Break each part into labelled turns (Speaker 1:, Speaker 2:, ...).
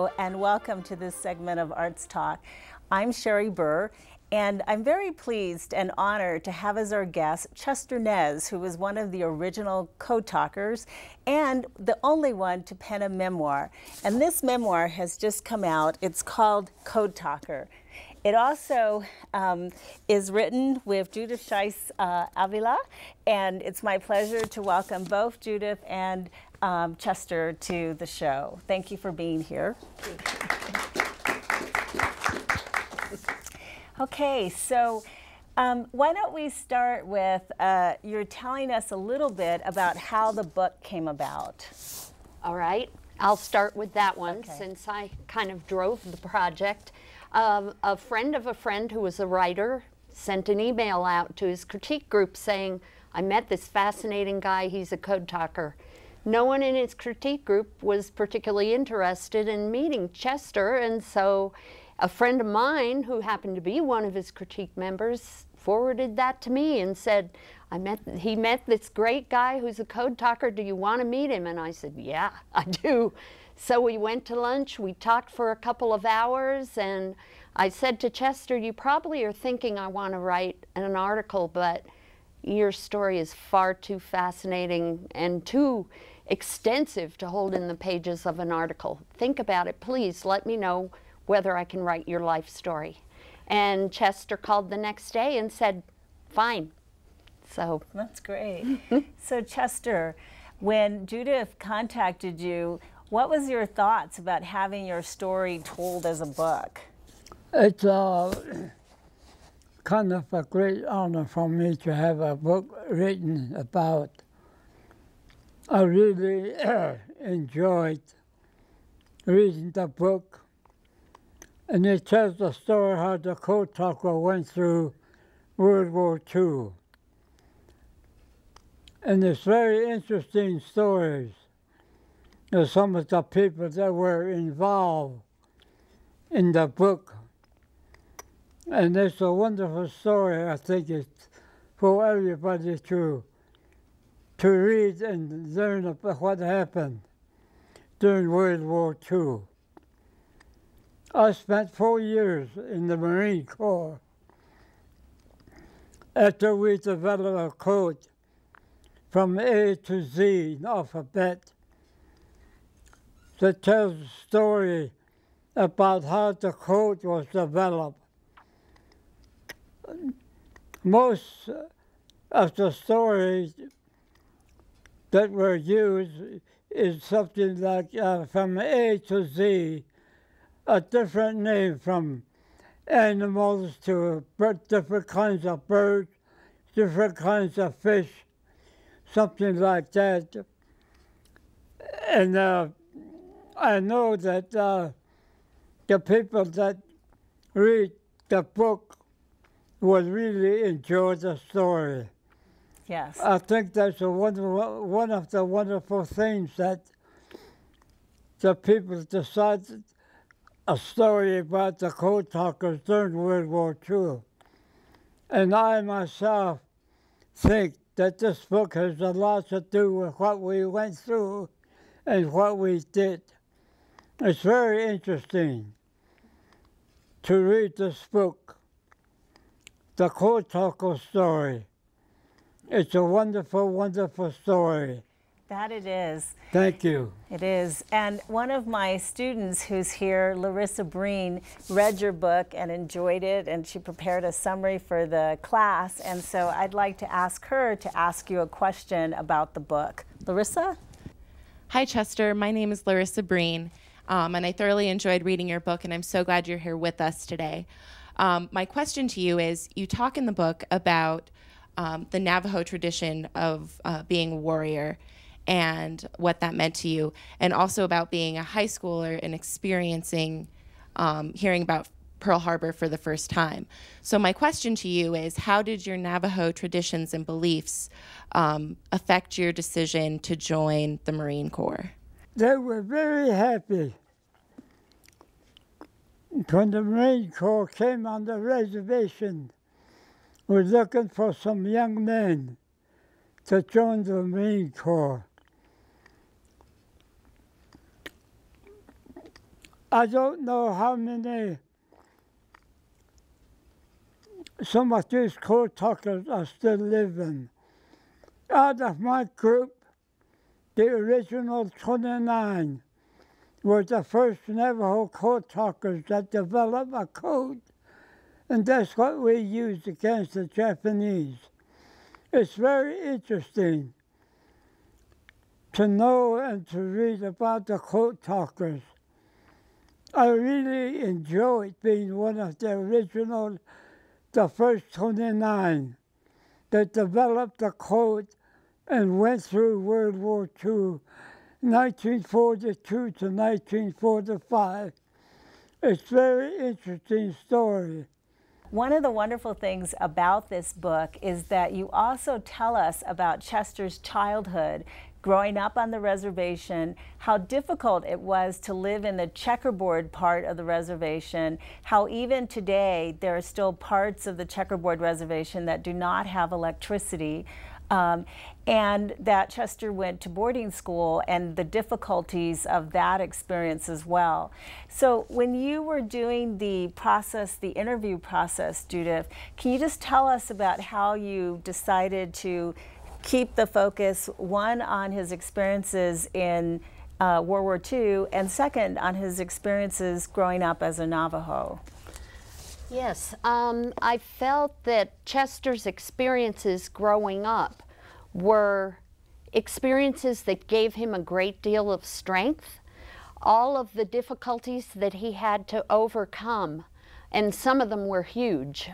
Speaker 1: Hello, and welcome to this segment of Arts Talk. I'm Sherri Burr, and I'm very pleased and honored to have as our guest Chester Nez, who was one of the original Code Talkers and the only one to pen a memoir. And this memoir has just come out. It's called Code Talker. It also is written with Judith Avila, and it's my pleasure to welcome both Judith and Chester to the show. Thank you for being here. Okay, so why don't we start with you're telling us a little bit about how the book came about.
Speaker 2: All right, I'll start with that one,
Speaker 1: Okay.
Speaker 2: since I kind of drove the project. A friend of a friend who was a writer sent an email out to his critique group saying, I met this fascinating guy, he's a code talker. No one in his critique group was particularly interested in meeting Chester, and so a friend of mine who happened to be one of his critique members forwarded that to me and said, he met this great guy who's a code talker, do you want to meet him? And I said, yeah, I do. So we went to lunch, we talked for a couple of hours, and I said to Chester, you probably are thinking I want to write an article, but your story is far too fascinating and too extensive to hold in the pages of an article. Think about it, please let me know whether I can write your life story. And Chester called the next day and said, fine. So
Speaker 1: that's great. So Chester, when Judith contacted you, what was your thoughts about having your story told as a book?
Speaker 3: It's kind of a great honor for me to have a book written about. I really enjoyed reading the book, and it tells the story how the Code Talker went through World War II. And it's very interesting stories. There's some of the people that were involved in the book. And it's a wonderful story. I think it's for everybody to read and learn about what happened during World War II. I spent 4 years in the Marine Corps. After we developed a code from A to Z, an alphabet, that tells a story about how the code was developed. Most of the stories that were used is something like from A to Z, a different name from animals to different kinds of birds, different kinds of fish, something like that. And I know that the people that read the book will really enjoy the story.
Speaker 1: Yes.
Speaker 3: I think that's one of the wonderful things that the people decided a story about the Code Talkers during World War II. And I myself think that this book has a lot to do with what we went through and what we did. It's very interesting to read this book, The Code Talker Story. It's a wonderful, wonderful story.
Speaker 1: That it is.
Speaker 3: Thank you.
Speaker 1: It is. And one of my students who's here, Larissa Breen, read your book and enjoyed it, and she prepared a summary for the class. And so I'd like to ask her to ask you a question about the book. Larissa?
Speaker 4: Hi, Chester. My name is Larissa Breen, and I thoroughly enjoyed reading your book, and I'm so glad you're here with us today. My question to you is, you talk in the book about the Navajo tradition of being a warrior and what that meant to you, and also about being a high schooler and experiencing, hearing about Pearl Harbor for the first time. So my question to you is, how did your Navajo traditions and beliefs affect your decision to join the Marine Corps?
Speaker 3: They were very happy when the Marine Corps came on the reservation. We're looking for some young men to join the Marine Corps. I don't know how many, some of these code talkers are still living. Out of my group, the original 29 were the first Navajo code talkers that developed a code, and that's what we used against the Japanese. It's very interesting to know and to read about the code talkers. I really enjoyed being one of the original, the first 29 that developed the code and went through World War II, 1942 to 1945. It's a very interesting story.
Speaker 1: One of the wonderful things about this book is that you also tell us about Chester's childhood, growing up on the reservation, how difficult it was to live in the checkerboard part of the reservation, how even today there are still parts of the checkerboard reservation that do not have electricity, and that Chester went to boarding school and the difficulties of that experience as well. So when you were doing the process, the interview process, Judith, can you just tell us about how you decided to keep the focus, one, on his experiences in World War II, and second, on his experiences growing up as a Navajo?
Speaker 2: Yes, I felt that Chester's experiences growing up were experiences that gave him a great deal of strength. All of the difficulties that he had to overcome, and some of them were huge,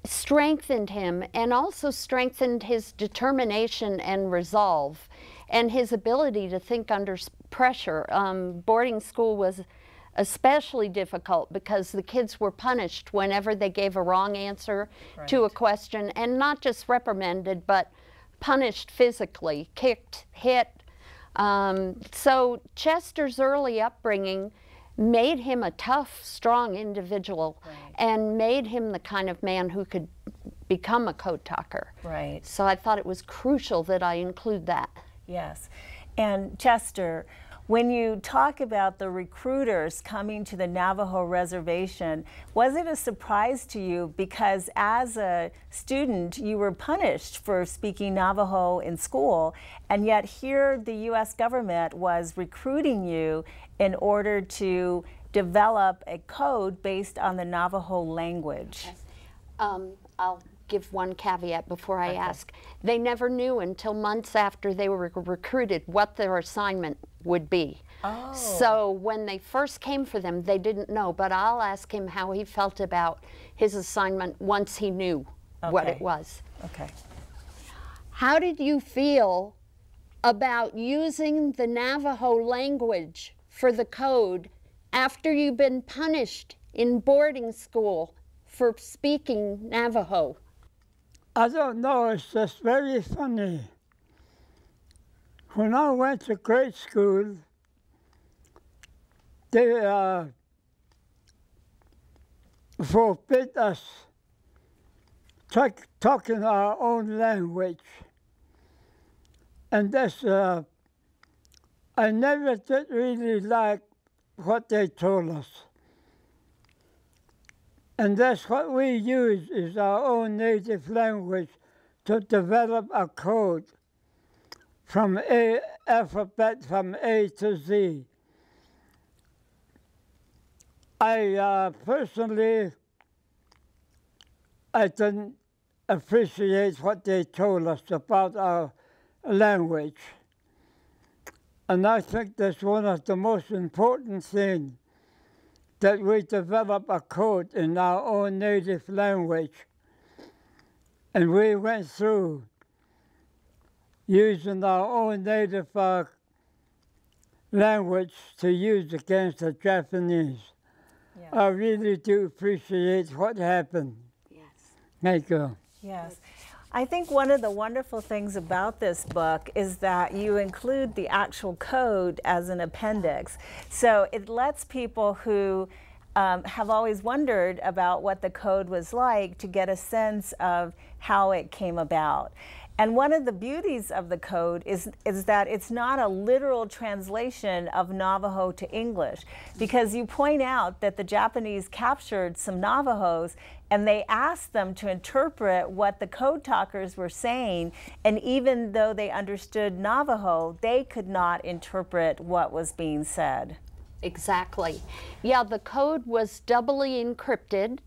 Speaker 2: strengthened him, and also strengthened his determination and resolve and his ability to think under pressure. Boarding school was especially difficult because the kids were punished whenever they gave a wrong answer to a question, and not just reprimanded, but punished physically, kicked, hit. So Chester's early upbringing made him a tough, strong individual, and made him the kind of man who could become a code talker.
Speaker 1: Right.
Speaker 2: So I thought it was crucial that I include that.
Speaker 1: Yes. And Chester, when you talk about the recruiters coming to the Navajo reservation, was it a surprise to you because as a student you were punished for speaking Navajo in school, and yet here the U.S. government was recruiting you in order to develop a code based on the Navajo language?
Speaker 2: I'll give one caveat before I ask. They never knew until months after they were recruited what their assignment would be.
Speaker 1: Oh.
Speaker 2: So when they first came for them, they didn't know, but I'll ask him how he felt about his assignment once he knew what it was.
Speaker 1: Okay.
Speaker 2: How did you feel about using the Navajo language for the code after you've been punished in boarding school for speaking Navajo?
Speaker 3: I don't know, it's just very funny. When I went to grade school, they forbid us talking our own language. And that's, I never did really like what they told us. And that's what we use, is our own native language to develop a code from alphabet from A to Z. I personally, I didn't appreciate what they told us about our language. And I think that's one of the most important things, that we develop a code in our own native language. And we went through using our own native language to use against the Japanese.
Speaker 1: Yes.
Speaker 3: I really do appreciate what happened.
Speaker 2: Yes.
Speaker 3: Thank you.
Speaker 1: Yes. I think one of the wonderful things about this book is that you include the actual code as an appendix. So it lets people who have always wondered about what the code was like to get a sense of how it came about. And one of the beauties of the code is that it's not a literal translation of Navajo to English, because you point out that the Japanese captured some Navajos and they asked them to interpret what the code talkers were saying, and even though they understood Navajo, they could not interpret what was being said.
Speaker 2: Exactly. Yeah, the code was doubly encrypted.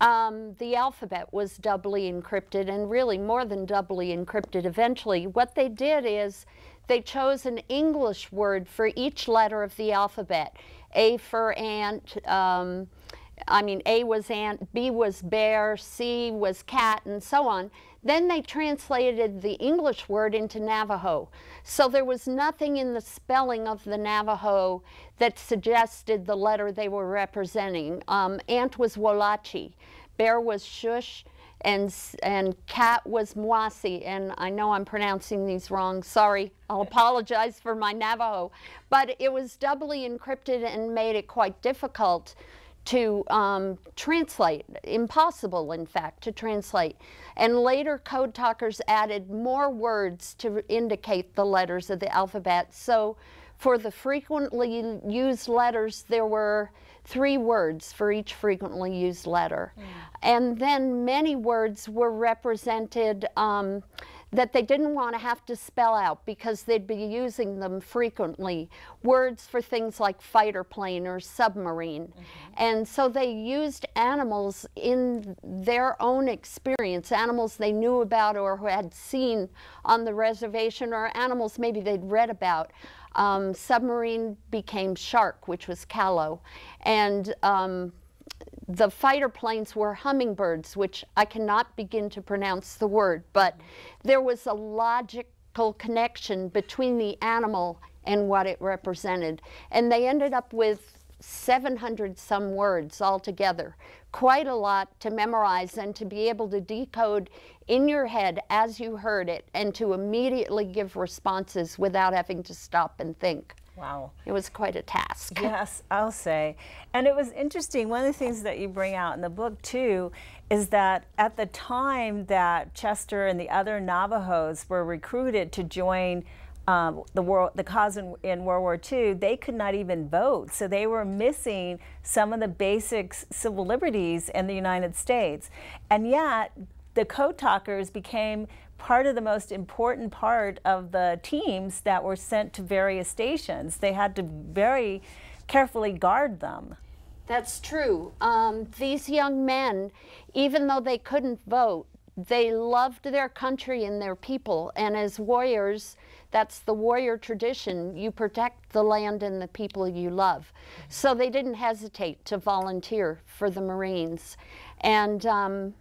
Speaker 2: The alphabet was doubly encrypted, and really more than doubly encrypted eventually. What they did is they chose an English word for each letter of the alphabet. A for ant, A was ant, B was bear, C was cat, and so on. Then they translated the English word into Navajo. So there was nothing in the spelling of the Navajo that suggested the letter they were representing. Ant was Wolachi, bear was Shush, and cat was Mwasi. And I know I'm pronouncing these wrong. Sorry, I'll apologize for my Navajo. But it was doubly encrypted and made it quite difficult to translate, impossible in fact to translate. And later code talkers added more words to indicate the letters of the alphabet. So for the frequently used letters, there were 3 words for each frequently used letter. And then many words were represented that they didn't want to have to spell out because they'd be using them frequently. Words for things like fighter plane or submarine. And so they used animals in their own experience, animals they knew about or who had seen on the reservation, or animals maybe they'd read about. Submarine became shark, which was callow. And the fighter planes were hummingbirds, which I cannot begin to pronounce the word, but there was a logical connection between the animal and what it represented. And they ended up with 700 some words altogether. Quite a lot to memorize and to be able to decode in your head as you heard it, and to immediately give responses without having to stop and think.
Speaker 1: Wow.
Speaker 2: It was quite a task.
Speaker 1: Yes, I'll say. And it was interesting, one of the things that you bring out in the book too is that at the time that Chester and the other Navajos were recruited to join the cause in World War II, they could not even vote. So they were missing some of the basic civil liberties in the United States. And yet the code talkers became part of the most important part of the teams that were sent to various stations. They had to very carefully guard them.
Speaker 2: That's true. These young men, even though they couldn't vote, they loved their country and their people. And as warriors, that's the warrior tradition. You protect the land and the people you love. So they didn't hesitate to volunteer for the Marines. And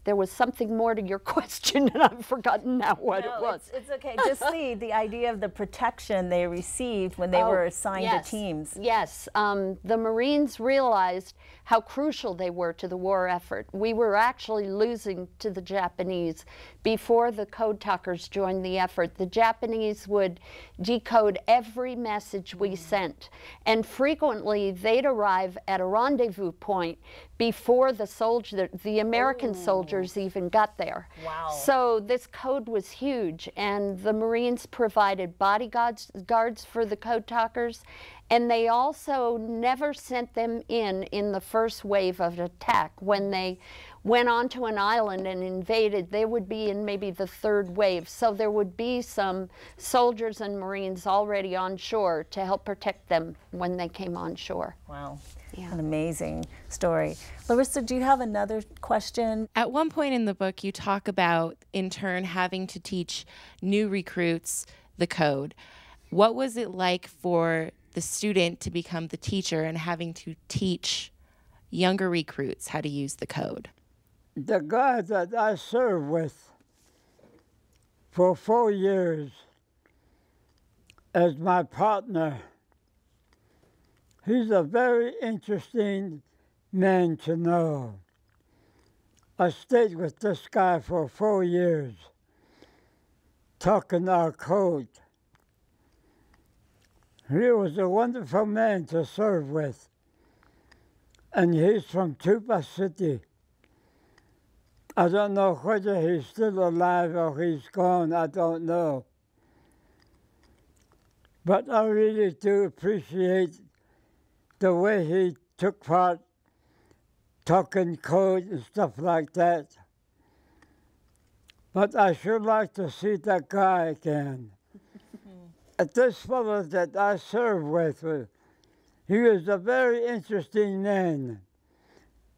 Speaker 2: there was something more to your question, and I've forgotten now what it was.
Speaker 1: It's okay. Just the idea of the protection they received when they were assigned to teams.
Speaker 2: Yes. The Marines realized how crucial they were to the war effort. We were actually losing to the Japanese before the code talkers joined the effort. The Japanese would decode every message we sent, and frequently they'd arrive at a rendezvous point before the American soldiers even got there.
Speaker 1: Wow.
Speaker 2: So this code was huge, and the Marines provided bodyguards for the code talkers, and they also never sent them in the first wave of attack. When they went onto an island and invaded, they would be in maybe the 3rd wave. So there would be some soldiers and Marines already on shore to help protect them when they came on shore.
Speaker 1: Wow.
Speaker 2: Yeah.
Speaker 1: An amazing story. Larissa, do you have another question?
Speaker 4: At one point in the book, you talk about, in turn, having to teach new recruits the code. What was it like for the student to become the teacher and having to teach younger recruits how to use the code?
Speaker 3: The guy that I served with for 4 years as my partner, he's a very interesting man to know. I stayed with this guy for 4 years, talking our code. He was a wonderful man to serve with. And he's from Tuba City. I don't know whether he's still alive or he's gone, I don't know. But I really do appreciate the way he took part, talking code and stuff like that. But I sure like to see that guy again. This fellow that I served with, he was a very interesting man.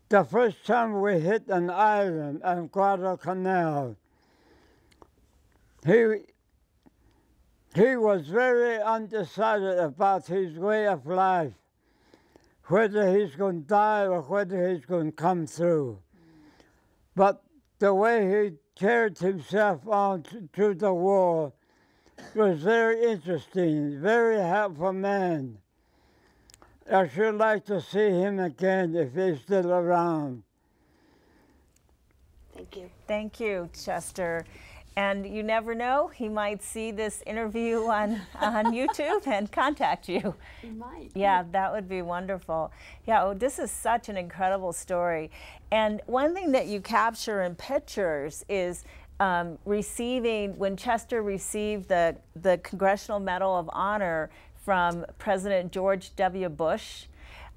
Speaker 3: The first time we hit an island on Guadalcanal, he was very undecided about his way of life, whether he's going to die or whether he's going to come through. But the way he carried himself on through the war was very interesting, very helpful man. I sure like to see him again if he's still around.
Speaker 2: Thank you.
Speaker 1: Thank you, Chester. And you never know, he might see this interview on YouTube and contact you.
Speaker 2: He might.
Speaker 1: Yeah, that would be wonderful. Yeah, oh, this is such an incredible story. And one thing that you capture in pictures is when Chester received the Congressional Medal of Honor from President George W. Bush.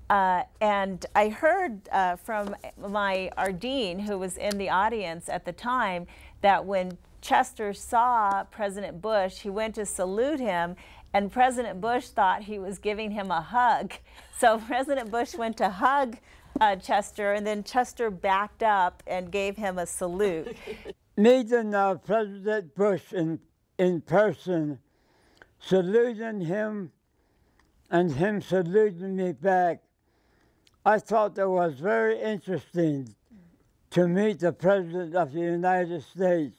Speaker 1: And I heard from our dean, who was in the audience at the time, that when Chester saw President Bush, he went to salute him, and President Bush thought he was giving him a hug. So President Bush went to hug Chester, and then Chester backed up and gave him a salute.
Speaker 3: Meeting President Bush in person, saluting him, and him saluting me back, I thought it was very interesting to meet the President of the United States.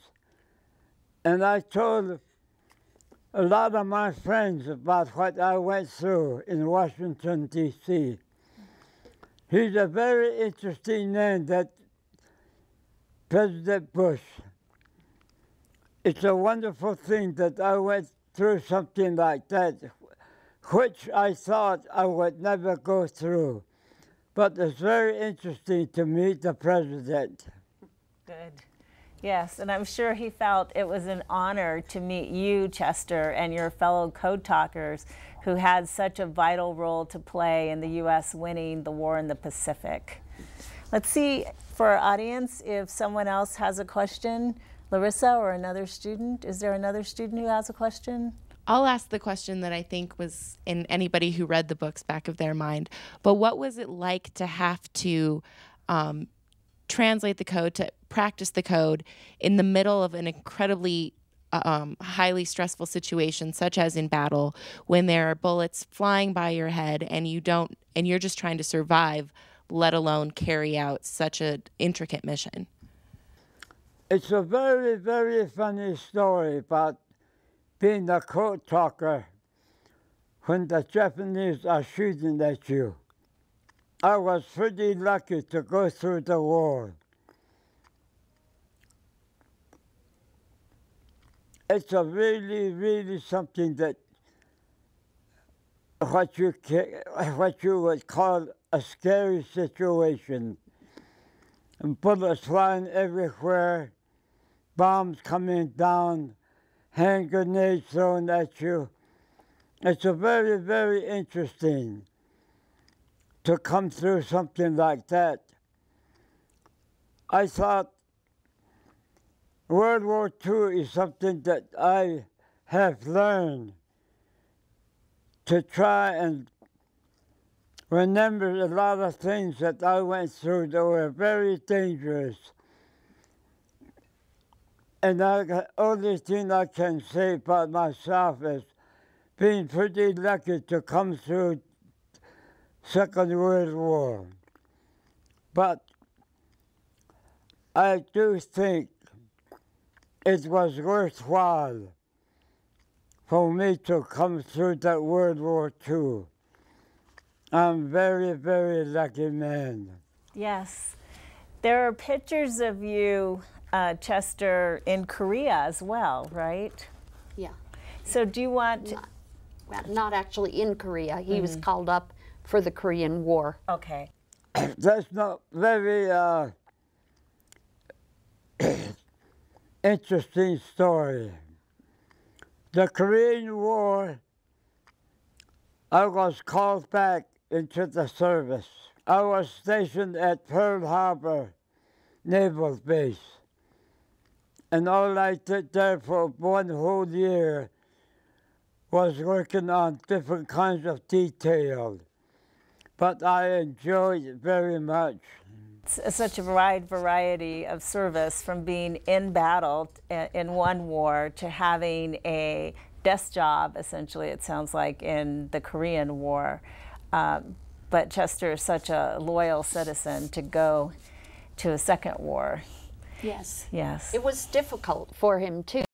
Speaker 3: And I told a lot of my friends about what I went through in Washington, D.C. He's a very interesting man, that President Bush. It's a wonderful thing that I went through something like that, which I thought I would never go through. But it's very interesting to meet the president.
Speaker 1: Good. Yes, and I'm sure he felt it was an honor to meet you, Chester, and your fellow code talkers who had such a vital role to play in the U.S. winning the war in the Pacific. Let's see, for our audience, if someone else has a question. Larissa or another student? Is there another student who has a question?
Speaker 4: I'll ask the question that I think was in anybody who read the books back of their mind. But what was it like to have to translate the code, to practice the code in the middle of an incredibly highly stressful situation, such as in battle, when there are bullets flying by your head and you're just trying to survive, let alone carry out such an intricate mission?
Speaker 3: It's a very, very funny story about being a code talker when the Japanese are shooting at you. I was pretty lucky to go through the war. It's a really, really something that what you would call a scary situation. And bullets flying everywhere, bombs coming down, hand grenades thrown at you. It's a very, very interesting to come through something like that. I thought World War II is something that I have learned to try and remember a lot of things that I went through that were very dangerous. And the only thing I can say about myself is being pretty lucky to come through Second World War. But I do think it was worthwhile for me to come through that World War II. I'm a very, very lucky man.
Speaker 1: Yes. There are pictures of you, Chester, in Korea as well, right?
Speaker 2: Yeah.
Speaker 1: So do you want...
Speaker 2: Not actually in Korea. He was called up for the Korean War.
Speaker 1: Okay.
Speaker 3: That's not very interesting story. The Korean War, I was called back into the service. I was stationed at Pearl Harbor Naval Base. And all I did there for 1 whole year was working on different kinds of detail. But I enjoyed it very much.
Speaker 1: It's such a wide variety of service, from being in battle in one war to having a desk job, essentially, it sounds like, in the Korean War. But Chester is such a loyal citizen to go to a second war.
Speaker 2: Yes.
Speaker 1: Yes.
Speaker 2: It was difficult for him, too,